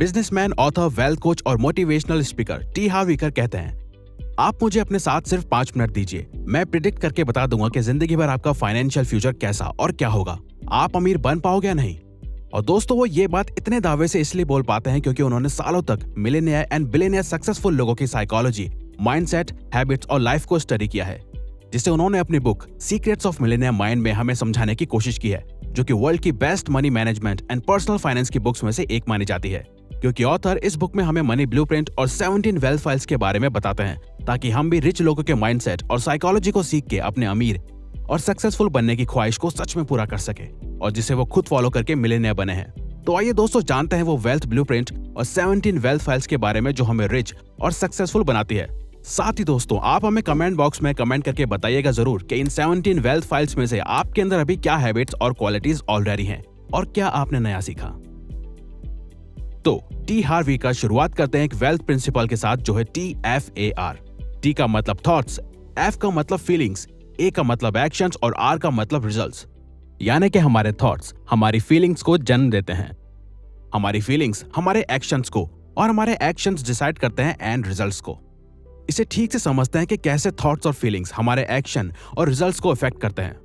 Businessman, author, wealth coach और motivational speaker T हार्व इकर कहते हैं, आप मुझे अपने साथ सिर्फ 5 मिनट दीजिए, मैं प्रिडिक्ट करके बता दूंगा कि जिंदगी भर आपका फाइनेंशियल फ्यूचर कैसा और क्या होगा, आप अमीर बन पाओगे या नहीं। और दोस्तों, वो ये बात इतने दावे से इसलिए बोल पाते हैं क्योंकि उन्होंने सालों तक मिलियनियर एंड बिलियनियर सक्सेसफुल लोगों की साइकोलॉजी, माइंडसेट, हैबिट्स और लाइफ को स्टडी किया है, जिसे उन्होंने अपनी book secrets of millionaire mind में हमें समझाने की कोशिश की है, जो कि वर्ल्ड की best money management and personal finance की बुक्स में से एक मानी जाती है। क्योंकि ऑथर इस बुक में हमें मनी ब्लूप्रिंट और 17 वेल्थ फाइल्स के बारे में बताते हैं, ताकि हम भी रिच लोगों के माइंडसेट और साइकोलॉजी को सीख के अपने अमीर और सक्सेसफुल बनने की ख्वाहिश को सच में पूरा कर सके, और जिसे वो खुद फॉलो करके मिलियनियर बने हैं। तो आइए दोस्तों, जानते हैं वो वेल्थ ब्लूप्रिंट और 17 वेल्थ फाइल्स के बारे में जो हमें रिच और सक्सेसफुल बनाती है। साथ ही दोस्तों, आप हमें कमेंट बॉक्स में कमेंट करके बताइएगा जरूर कि इन 17 वेल्थ फाइल्स में से आपके अंदर अभी क्या हैबिट्स और क्वालिटीज ऑलरेडी हैं और क्या आपने नया सीखा। तो टी हार्व का शुरुआत करते हैं एक वेल्थ प्रिंसिपल के साथ, जो है TFAR। टी का मतलब थॉट्स, एफ का मतलब फीलिंग्स, ए का मतलब एक्शंस और आर का मतलब रिजल्ट्स। यानी कि हमारे थॉट्स हमारी फीलिंग्स को जन्म देते हैं, हमारी फीलिंग्स हमारे एक्शंस को, और हमारे एक्शंस डिसाइड करते हैं एंड रिजल्ट्स को। इसे ठीक से समझते हैं कि कैसे थॉट्स और फीलिंग्स हमारे एक्शन और रिजल्ट्स को इफेक्ट करते हैं।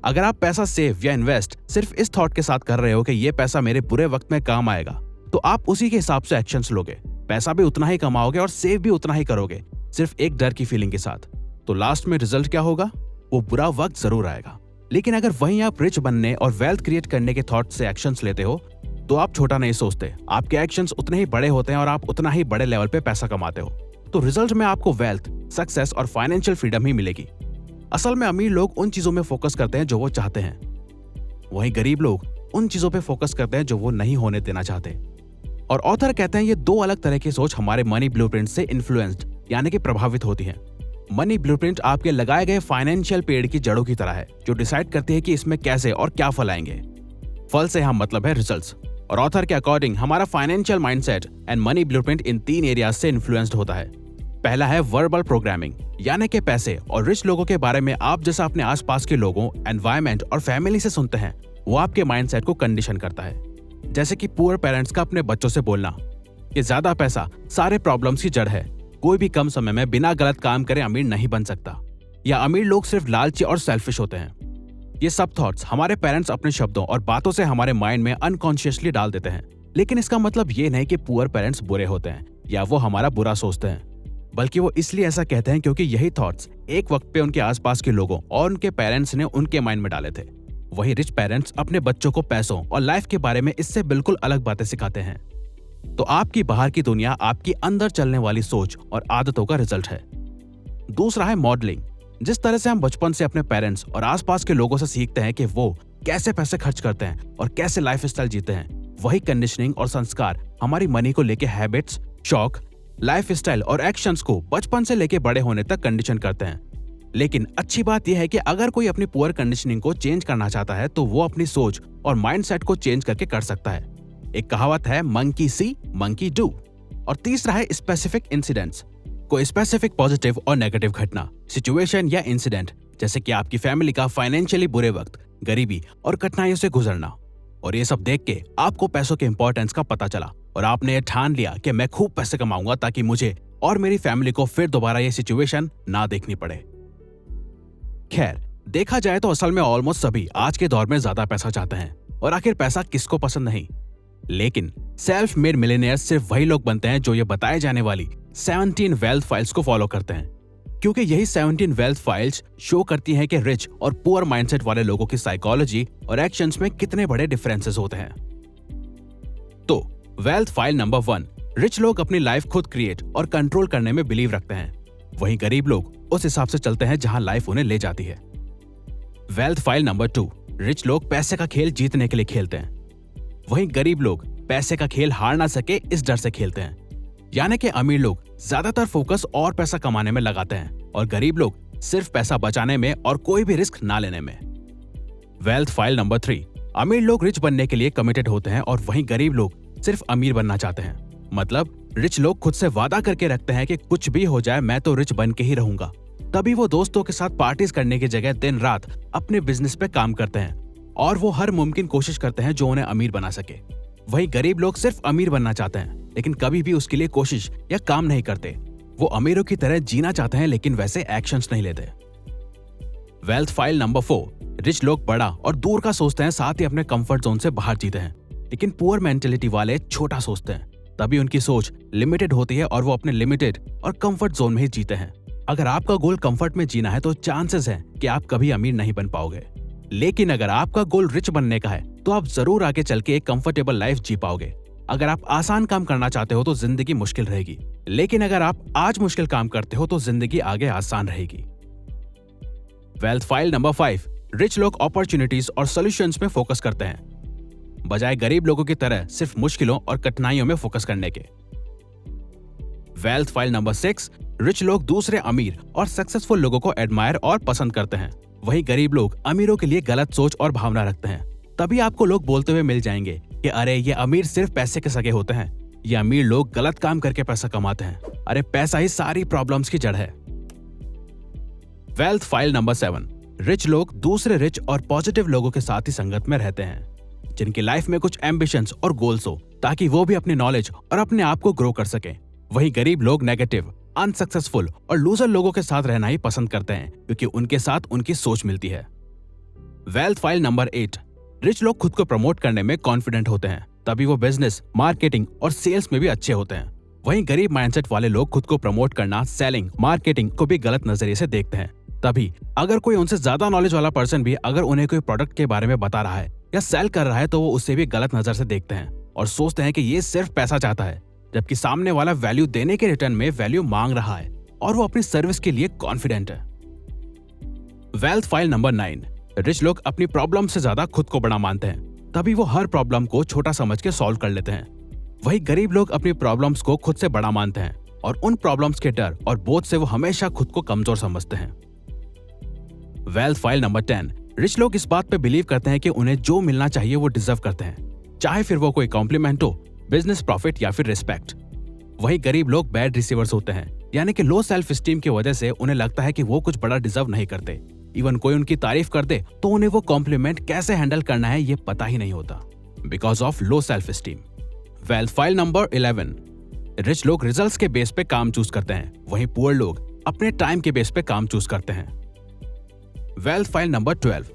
अगर आप पैसा सेव या इन्वेस्ट सिर्फ इस थॉट के साथ कर रहे हो कि ये पैसा मेरे बुरे वक्त में काम आएगा, तो आप उसी के हिसाब से एक्शंस लोगे, पैसा भी उतना ही कमाओगे और सेव भी उतना ही करोगे, सिर्फ एक डर की फीलिंग के साथ। तो लास्ट में रिजल्ट क्या होगा? वो बुरा वक्त जरूर आएगा। लेकिन अगर वहीं आप रिच बनने और वेल्थ क्रिएट करने के थॉट से एक्शंस लेते हो, तो आप छोटा नहीं सोचते, आपके एक्शंस उतने ही बड़े होते हैं और आप उतना ही बड़े लेवल पे पैसा कमाते हो। तो रिजल्ट में आपको वेल्थ, सक्सेस और फाइनेंशियल फ्रीडम ही मिलेगी। असल में अमीर लोग उन चीजों में फोकस करते हैं जो वो चाहते हैं, वहीं गरीब लोग उन चीजों पे फोकस करते हैं जो वो नहीं होने देना चाहते। और ऑथर कहते हैं ये दो अलग तरह की सोच हमारे मनी ब्लूप्रिंट से इन्फ्लुएंस्ड यानी कि प्रभावित होती है। मनी ब्लूप्रिंट आपके लगाए गए फाइनेंशियल पेड़ की जड़ों की तरह है, जो डिसाइड करती है कि इसमें कैसे और क्या फल आएंगे। फल से हम मतलब है रिजल्ट्स। और ऑथर के अकॉर्डिंग हमारा financial mindset and money blueprint in 3 areas से इन्फ्लुएंस्ड होता है। पहला है वर्बल प्रोग्रामिंग, यानी कि पैसे और रिच लोगों के बारे में आप जैसा अपने आसपास के लोगों, एनवायरमेंट और फैमिली से सुनते हैं, वो आपके माइंडसेट को कंडीशन करता है। जैसे कि पुअर पेरेंट्स का अपने बच्चों से बोलना कि ज्यादा पैसा सारे प्रॉब्लम्स की जड़ है, कोई भी कम समय में बिना गलत काम करे अमीर नहीं बन सकता, या अमीर लोग सिर्फ लालची और सेल्फिश होते हैं। ये सब थॉट्स हमारे पेरेंट्स अपने शब्दों और बातों से हमारे माइंड में अनकॉन्शियसली डाल देते हैं। लेकिन इसका मतलब ये नहीं कि पुअर पेरेंट्स बुरे होते हैं या वो हमारा बुरा सोचते हैं, बल्कि वो इसलिए ऐसा कहते हैं क्योंकि यही थॉट्स एक वक्त पे उनके आसपास के लोगों और उनके पेरेंट्स ने उनके माइंड में डाले थे। वही रिच पेरेंट्स अपने बच्चों को पैसों और लाइफ के बारे में इससे बिल्कुल अलग बातें सिखाते हैं। तो आपकी बाहर की दुनिया आपकी अंदर चलने वाली सोच और आदतों का रिजल्ट है। दूसरा है मॉडलिंग। जिस तरह से हम बचपन से अपने पेरेंट्स और आसपास के लोगों से सीखते हैं कि वो कैसे पैसे खर्च करते हैं और कैसे लाइफ स्टाइल जीते हैं, वही कंडीशनिंग और संस्कार हमारी मनी को लेके हैबिट्स, शौक, लाइफ स्टाइल और एक्शंस को बचपन से लेके बड़े होने तक कंडीशन करते हैं। लेकिन अच्छी बात यह है कि अगर कोई अपनी पुअर कंडीशनिंग को चेंज करना चाहता है, तो वो अपनी सोच और माइंडसेट को चेंज करके कर सकता है। एक कहावत है, मंकी सी मंकी डू। और तीसरा है स्पेसिफिक इंसिडेंट्स। कोई स्पेसिफिक पॉजिटिव और नेगेटिव घटना, सिचुएशन या इंसिडेंट, जैसे कि आपकी फैमिली का फाइनेंशियली बुरे वक्त, गरीबी और कठिनाइयों से गुजरना। और ये सब देख के आपको पैसों के इंपॉर्टेंस का पता चला और आपने ये ठान लिया कि मैं खूब पैसे कमाऊंगा ताकि मुझे और मेरी फैमिली को फिर दोबारा ये सिचुएशन ना देखनी पड़े। खैर, देखा जाए तो असल में ऑलमोस्ट सभी आज के दौर में ज्यादा पैसा चाहते हैं, और आखिर पैसा किसको पसंद नहीं। लेकिन सेल्फ मेड मिलियनेयर्स सिर्फ वही लोग बनते हैं जो ये बताए जाने वाली 17 वेल्थ फाइल्स को फॉलो करते हैं, क्योंकि यही 17 वेल्थ फाइल्स शो करती हैं कि रिच और पुअर माइंडसेट वाले लोगों की साइकोलॉजी और एक्शंस में कितने बड़े डिफरेंसेस होते हैं। तो वेल्थ फाइल नंबर 1, रिच लोग अपनी लाइफ खुद क्रिएट और कंट्रोल करने में बिलीव रखते हैं, वहीं गरीब लोग उस हिसाब से चलते हैं जहां लाइफ उन्हें ले जाती है। वेल्थ फाइल नंबर 2, रिच लोग पैसे का खेल जीतने के लिए खेलते हैं, वहीं गरीब लोग पैसे का खेल हार ना सके इस डर से खेलते हैं। यानी कि अमीर लोग ज्यादातर फोकस और पैसा कमाने में लगाते हैं और गरीब लोग सिर्फ पैसा बचाने में और कोई भी रिस्क ना लेने में। वेल्थ फाइल नंबर 3, अमीर लोग रिच बनने के लिए कमिटेड होते हैं और वहीं गरीब लोग सिर्फ अमीर बनना चाहते हैं। मतलब रिच लोग खुद से वादा करके रखते हैं कि कुछ भी हो जाए मैं तो रिच बन के ही रहूंगा। तभी वो दोस्तों के साथ पार्टीज करने की जगह दिन रात अपने बिजनेस पे काम करते हैं और वो हर मुमकिन कोशिश करते हैं जो उन्हें अमीर बना सके। वहीं गरीब लोग सिर्फ अमीर बनना चाहते हैं लेकिन कभी भी उसके लिए कोशिश या काम नहीं करते। वो अमीरों की तरह जीना चाहते हैं लेकिन वैसे एक्शंस नहीं लेते। वेल्थ फाइल नंबर 4, रिच लोग बड़ा और दूर का सोचते हैं, साथ ही अपने कंफर्ट जोन से बाहर जीते हैं। लेकिन पुअर मेंटेलिटी वाले छोटा सोचते हैं, तभी उनकी सोच लिमिटेड होती है और वो अपने लिमिटेड और कंफर्ट जोन में ही जीते हैं। अगर आपका गोल कंफर्ट में जीना है तो चांसेस है कि आप कभी अमीर नहीं बन पाओगे। लेकिन अगर आपका गोल रिच बनने का है तो आप जरूर आगे चल के एक कंफर्टेबल लाइफ जी पाओगे। अगर आप आसान काम करना चाहते हो तो जिंदगी मुश्किल रहेगी, लेकिन अगर आप आज मुश्किल काम करते हो तो जिंदगी आगे आसान रहेगी। वेल्थ फाइल नंबर 5, रिच लोग अपॉर्चुनिटीज और सॉल्यूशंस में फोकस करते हैं, बजाय गरीब लोगों की तरह सिर्फ मुश्किलों और कठिनाइयों में फोकस करने के। वेल्थ फाइल नंबर 6, रिच लोग दूसरे अमीर और सक्सेसफुल लोगों को एडमायर और पसंद करते हैं, वहीं गरीब लोग अमीरों के लिए गलत सोच और भावना रखते हैं। तभी आपको लोग बोलते हुए मिल जाएंगे कि अरे ये अमीर सिर्फ पैसे के सगे होते हैं, ये अमीर लोग गलत काम करके पैसा कमाते हैं, अरे पैसा ही सारी प्रॉब्लम्स की जड़ है। वेल्थ फाइल नंबर 7, रिच लोग दूसरे रिच और पॉजिटिव लोगों के साथ ही संगत में रहते हैं, जिनकी लाइफ में कुछ एम्बिशंस और गोल्स हो ताकि वो भी अपनी नॉलेज और अपने आप को ग्रो कर सके। वहीं गरीब लोग नेगेटिव, अनसक्सेसफुल और लूजर लोगों के साथ रहना ही पसंद करते हैं क्योंकि उनके साथ उनकी सोच मिलती है। वेल्थ फाइल नंबर 8, रिच लोग खुद को प्रमोट करने में कॉन्फिडेंट होते हैं, तभी वो बिजनेस, मार्केटिंग और सेल्स में भी अच्छे होते हैं। वहीं गरीब माइंडसेट वाले लोग खुद को प्रमोट करना, सेलिंग, मार्केटिंग को भी गलत नजरिए से देखते हैं। तभी अगर कोई उनसे ज्यादा नॉलेज वाला पर्सन भी अगर उन्हें कोई प्रोडक्ट के बारे में बता रहा है या सेल कर रहा है तो वो उससे भी गलत नजर से देखते हैं और सोचते हैं कि ये सिर्फ पैसा चाहता है, जबकि सामने वाला वैल्यू देने के रिटर्न में वैल्यू मांग रहा है और वो अपनी सर्विस के लिए कॉन्फिडेंट है। वेल्थ फाइल नंबर 9, रिच लोग अपनी प्रॉब्लम से ज्यादा खुद को बड़ा मानते हैं, तभी वो हर प्रॉब्लम को छोटा समझ के सॉल्व कर लेते हैं। वहीं गरीब लोग अपनी प्रॉब्लम्स को खुद से बड़ा मानते हैं और उन प्रॉब्लम्स के डर और बोझ से वो हमेशा खुद को कमजोर समझते हैं। वेल्थ फाइल नंबर 10, रिच लोग इस बात पे बिलीव करते हैं कि उन्हें जो मिलना चाहिए वो डिजर्व करते हैं, चाहे फिर वो कोई कॉम्प्लीमेंट हो, बिजनेस प्रॉफिट या फिर रिस्पेक्ट। वहीं गरीब लोग बैड रिसीवर्स होते हैं, यानी कि लो सेल्फ स्टीम की वजह से उन्हें लगता है कि वो कुछ बड़ा डिजर्व नहीं करते। इवन कोई उनकी तारीफ कर दे तो उन्हें वो कॉम्प्लीमेंट कैसे हैंडल करना है ये पता ही नहीं होता, because of low self esteem. Wealth file number 11, rich लोग रिजल्ट्स के बेस पे काम चूज करते हैं, वहीं पुअर लोग अपने टाइम के बेस पे काम चूज करते हैं। Wealth file number 12,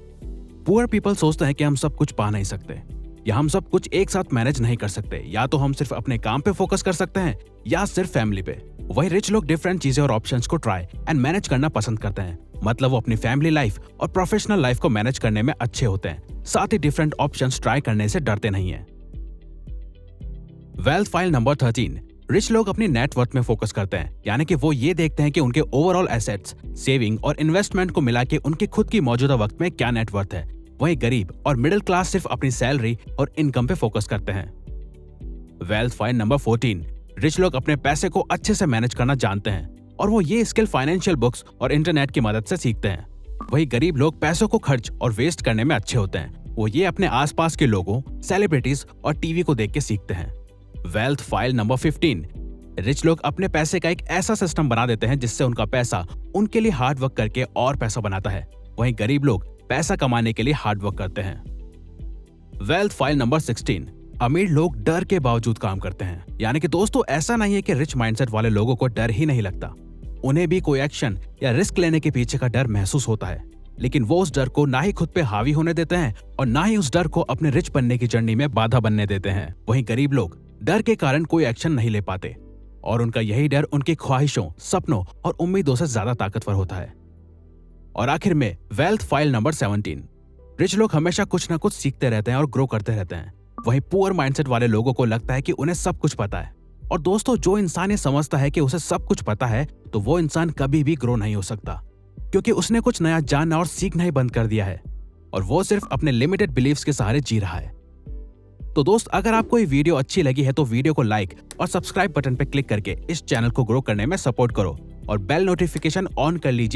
poor people सोचते हैं कि हम सब कुछ पा नहीं सकते या हम सब कुछ एक साथ मैनेज नहीं कर सकते, या तो हम सिर्फ अपने काम पे फोकस कर सकते हैं या सिर्फ फैमिली पे। वही रिच लोग डिफरेंट चीजें और ऑप्शंस को ट्राई एंड मैनेज करना पसंद करते हैं, मतलब वो अपनी फैमिली लाइफ और प्रोफेशनल लाइफ को मैनेज करने में अच्छे होते हैं, साथ ही डिफरेंट ऑप्शंस ट्राई करने से डरते नहीं है। वेल्थ फाइल नंबर 13, रिच लोग अपनी नेटवर्थ में फोकस करते हैं, यानी कि वो ये देखते हैं कि उनके ओवरऑल एसेट्स, सेविंग और इन्वेस्टमेंट को मिला के उनकी खुद की मौजूदा वक्त में क्या नेटवर्थ है। वहीं गरीब और मिडिल क्लास सिर्फ अपनी सैलरी और इनकम पे फोकस करते हैं। वेल्थ फाइल नंबर 14, रिच लोग अपने पैसे को अच्छे से मैनेज करना जानते हैं और वो ये स्किल फाइनेंशियल बुक्स और इंटरनेट की मदद से सीखते हैं। वहीं गरीब लोग पैसों को खर्च और वेस्ट करने में अच्छे होते हैं, वो ये अपने आसपास के लोगों, सेलिब्रिटीज और टीवी को देख के सीखते हैं। वेल्थ फाइल नंबर 15, रिच लोग अपने पैसे का एक ऐसा सिस्टम बना देते हैं जिससे उनका पैसा उनके लिए हार्ड वर्क करके और पैसा बनाता है, वहीं गरीब लोग पैसा कमाने के लिए हार्ड वर्क करते हैं। वेल्थ फाइल नंबर 16, अमीर लोग डर के बावजूद काम करते हैं, यानी कि दोस्तों ऐसा नहीं है कि रिच माइंडसेट वाले लोगों को डर ही नहीं लगता, उन्हें भी कोई एक्शन या रिस्क लेने के पीछे का डर महसूस होता है, लेकिन वो उस डर को ना ही खुद पे हावी होने देते हैं और ना ही उस डर को अपने रिच बनने की जर्नी में बाधा बनने देते हैं। वहीं गरीब लोग डर के कारण कोई एक्शन नहीं ले पाते और उनका यही डर उनकी ख्वाहिशों, सपनों और उम्मीदों से ज्यादा ताकतवर होता है। और आखिर में वेल्थ फाइल नंबर 17, रिच लोग हमेशा कुछ ना कुछ सीखते रहते हैं और ग्रो करते रहते हैं, वहीं पुअर माइंडसेट वाले लोगों को लगता है कि उन्हें सब कुछ पता है। और दोस्तों जो इंसान ये समझता है कि उसे सब कुछ पता है तो वो इंसान कभी भी ग्रो नहीं हो सकता, क्योंकि उसने कुछ नया जानना और सीखना ही बंद कर दिया है और वो सिर्फ अपने लिमिटेड बिलीव्स के सहारे जी रहा है। तो दोस्त अगर आपको ये वीडियो अच्छी लगी है तो वीडियो को लाइक और सब्सक्राइब बटन पर क्लिक करके इस चैनल को ग्रो करने में सपोर्ट करो और बेल नोटिफिकेशन ऑन कर लीजिए